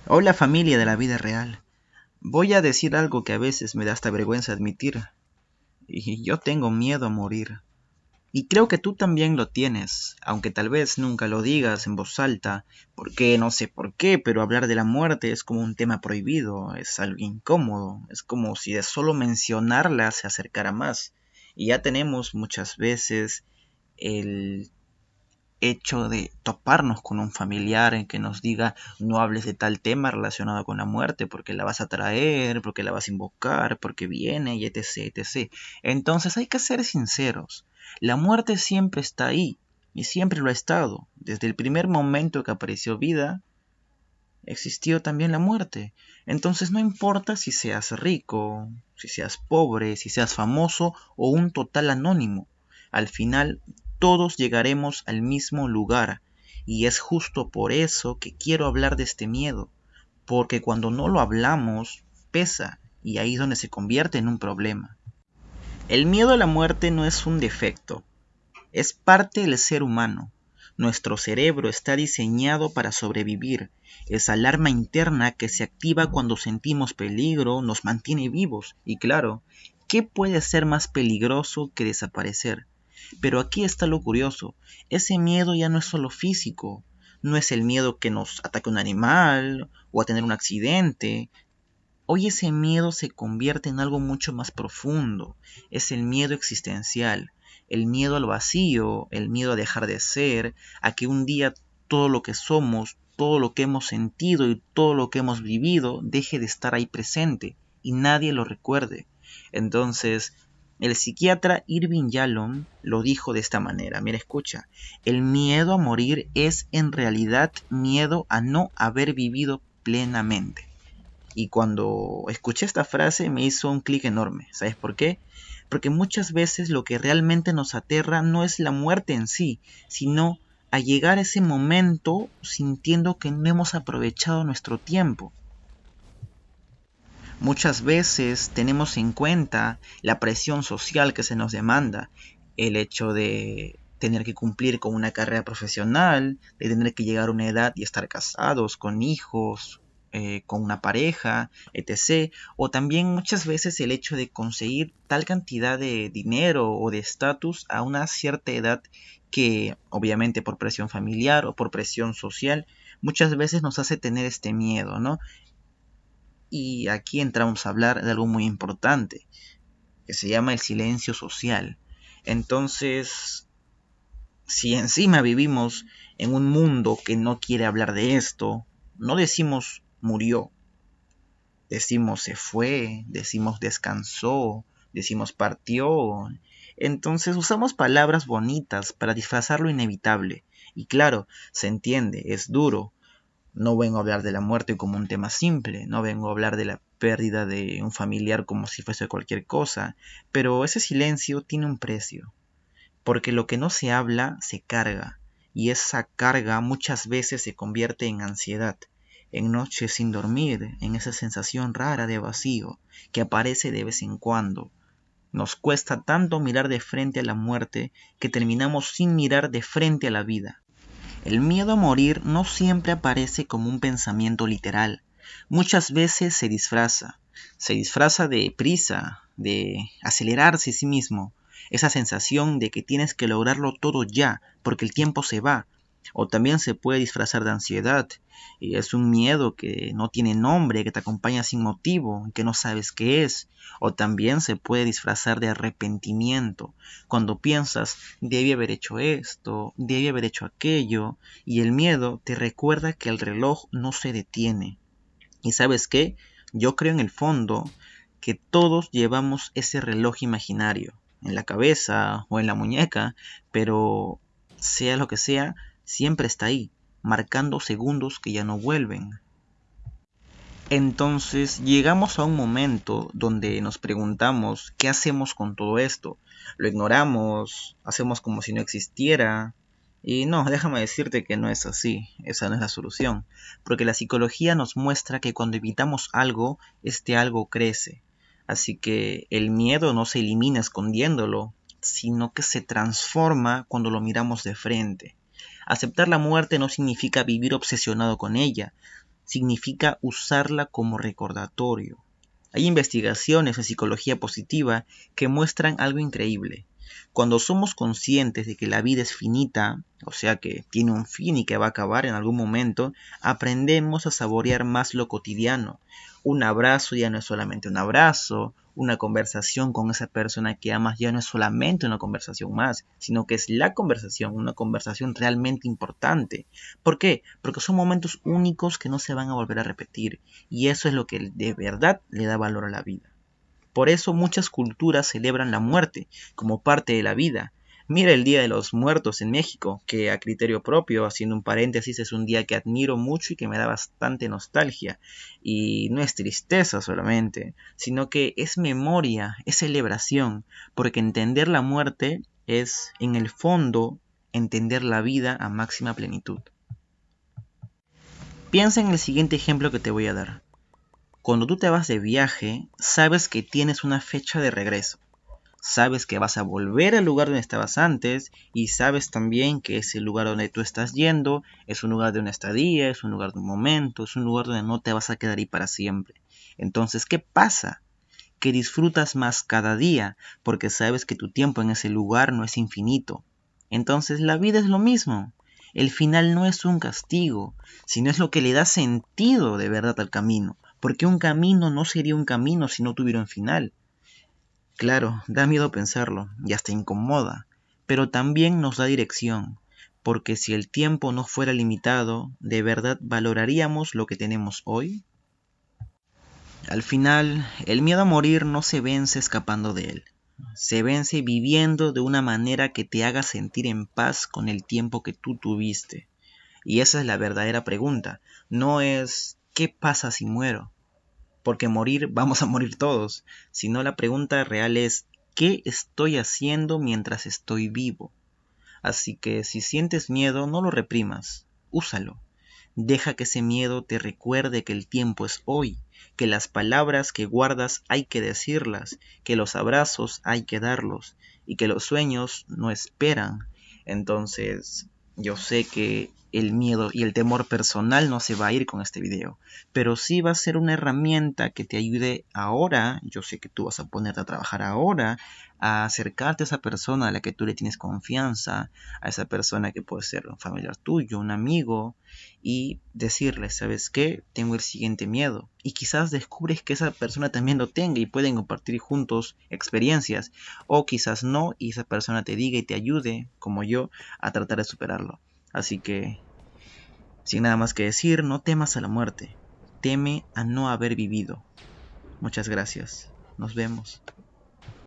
Hola familia de la vida real. Voy a decir algo que a veces me da hasta vergüenza admitir. Y yo tengo miedo a morir. Y creo que tú también lo tienes, aunque tal vez nunca lo digas en voz alta, porque no sé por qué, pero hablar de la muerte es como un tema prohibido, es algo incómodo, es como si de solo mencionarla se acercara más. Y ya tenemos muchas veces el hecho de toparnos con un familiar en que nos diga no hables de tal tema relacionado con la muerte porque la vas a traer, porque la vas a invocar, porque viene y etc, etc. Entonces hay que ser sinceros. La muerte siempre está ahí y siempre lo ha estado. Desde el primer momento que apareció vida, existió también la muerte. Entonces no importa si seas rico, si seas pobre, si seas famoso o un total anónimo. Al final todos llegaremos al mismo lugar. Y es justo por eso que quiero hablar de este miedo. Porque cuando no lo hablamos, pesa. Y ahí es donde se convierte en un problema. El miedo a la muerte no es un defecto, es parte del ser humano. Nuestro cerebro está diseñado para sobrevivir. Esa alarma interna que se activa cuando sentimos peligro nos mantiene vivos. Y claro, ¿qué puede ser más peligroso que desaparecer? Pero aquí está lo curioso. Ese miedo ya no es solo físico. No es el miedo que nos ataque un animal o a tener un accidente. Hoy ese miedo se convierte en algo mucho más profundo. Es el miedo existencial, el miedo al vacío, el miedo a dejar de ser, a que un día todo lo que somos, todo lo que hemos sentido y todo lo que hemos vivido deje de estar ahí presente y nadie lo recuerde. Entonces, el psiquiatra Irving Yalom lo dijo de esta manera. Mira, escucha, el miedo a morir es en realidad miedo a no haber vivido plenamente. Y cuando escuché esta frase me hizo un clic enorme. ¿Sabes por qué? Porque muchas veces lo que realmente nos aterra no es la muerte en sí, sino a llegar a ese momento sintiendo que no hemos aprovechado nuestro tiempo. Muchas veces tenemos en cuenta la presión social que se nos demanda, el hecho de tener que cumplir con una carrera profesional, de tener que llegar a una edad y estar casados, con hijos, con una pareja, etc. O también muchas veces el hecho de conseguir tal cantidad de dinero o de estatus a una cierta edad que obviamente por presión familiar o por presión social muchas veces nos hace tener este miedo, ¿no? Y aquí entramos a hablar de algo muy importante, que se llama el silencio social. Entonces, si encima vivimos en un mundo que no quiere hablar de esto, no decimos murió, decimos se fue, decimos descansó, decimos partió. Entonces usamos palabras bonitas para disfrazar lo inevitable. Y claro, se entiende, es duro. No vengo a hablar de la muerte como un tema simple, no vengo a hablar de la pérdida de un familiar como si fuese cualquier cosa, pero ese silencio tiene un precio, porque lo que no se habla se carga, y esa carga muchas veces se convierte en ansiedad, en noches sin dormir, en esa sensación rara de vacío que aparece de vez en cuando. Nos cuesta tanto mirar de frente a la muerte que terminamos sin mirar de frente a la vida. El miedo a morir no siempre aparece como un pensamiento literal. Muchas veces se disfraza de prisa, de acelerarse a sí mismo, esa sensación de que tienes que lograrlo todo ya, porque el tiempo se va. O también se puede disfrazar de ansiedad, y es un miedo que no tiene nombre, que te acompaña sin motivo, que no sabes qué es. O también se puede disfrazar de arrepentimiento, cuando piensas, debí haber hecho esto, debí haber hecho aquello, y el miedo te recuerda que el reloj no se detiene. ¿Y sabes qué? Yo creo en el fondo que todos llevamos ese reloj imaginario, en la cabeza o en la muñeca, pero sea lo que sea, siempre está ahí, marcando segundos que ya no vuelven. Entonces llegamos a un momento donde nos preguntamos qué hacemos con todo esto. Lo ignoramos, hacemos como si no existiera. Y no, déjame decirte que no es así, esa no es la solución. Porque la psicología nos muestra que cuando evitamos algo, este algo crece. Así que el miedo no se elimina escondiéndolo, sino que se transforma cuando lo miramos de frente. Aceptar la muerte no significa vivir obsesionado con ella, significa usarla como recordatorio. Hay investigaciones en psicología positiva que muestran algo increíble. Cuando somos conscientes de que la vida es finita, o sea que tiene un fin y que va a acabar en algún momento, aprendemos a saborear más lo cotidiano. Un abrazo ya no es solamente un abrazo, una conversación con esa persona que amas ya no es solamente una conversación más, sino que es la conversación, una conversación realmente importante. ¿Por qué? Porque son momentos únicos que no se van a volver a repetir, y eso es lo que de verdad le da valor a la vida. Por eso muchas culturas celebran la muerte como parte de la vida. Mira el Día de los Muertos en México, que a criterio propio, haciendo un paréntesis, es un día que admiro mucho y que me da bastante nostalgia. Y no es tristeza solamente, sino que es memoria, es celebración, porque entender la muerte es, en el fondo, entender la vida a máxima plenitud. Piensa en el siguiente ejemplo que te voy a dar. Cuando tú te vas de viaje, sabes que tienes una fecha de regreso. Sabes que vas a volver al lugar donde estabas antes y sabes también que ese lugar donde tú estás yendo es un lugar de una estadía, es un lugar de un momento, es un lugar donde no te vas a quedar ahí para siempre. Entonces, ¿qué pasa? Que disfrutas más cada día porque sabes que tu tiempo en ese lugar no es infinito. Entonces, la vida es lo mismo. El final no es un castigo, sino es lo que le da sentido de verdad al camino, porque un camino no sería un camino si no tuviera un final. Claro, da miedo pensarlo y hasta incomoda, pero también nos da dirección, porque si el tiempo no fuera limitado, ¿de verdad valoraríamos lo que tenemos hoy? Al final, el miedo a morir no se vence escapando de él, se vence viviendo de una manera que te haga sentir en paz con el tiempo que tú tuviste. Y esa es la verdadera pregunta, no es ¿qué pasa si muero? Porque morir vamos a morir todos, sino la pregunta real es ¿qué estoy haciendo mientras estoy vivo? Así que si sientes miedo, no lo reprimas, úsalo. Deja que ese miedo te recuerde que el tiempo es hoy, que las palabras que guardas hay que decirlas, que los abrazos hay que darlos y que los sueños no esperan. Entonces, yo sé que el miedo y el temor personal no se va a ir con este video, pero sí va a ser una herramienta que te ayude ahora. Yo sé que tú vas a ponerte a trabajar ahora, a acercarte a esa persona a la que tú le tienes confianza, a esa persona que puede ser un familiar tuyo, un amigo, y decirle, ¿sabes qué? Tengo el siguiente miedo. Y quizás descubres que esa persona también lo tenga y pueden compartir juntos experiencias. O quizás no, y esa persona te diga y te ayude, como yo, a tratar de superarlo. Así que, sin nada más que decir, no temas a la muerte. Teme a no haber vivido. Muchas gracias. Nos vemos.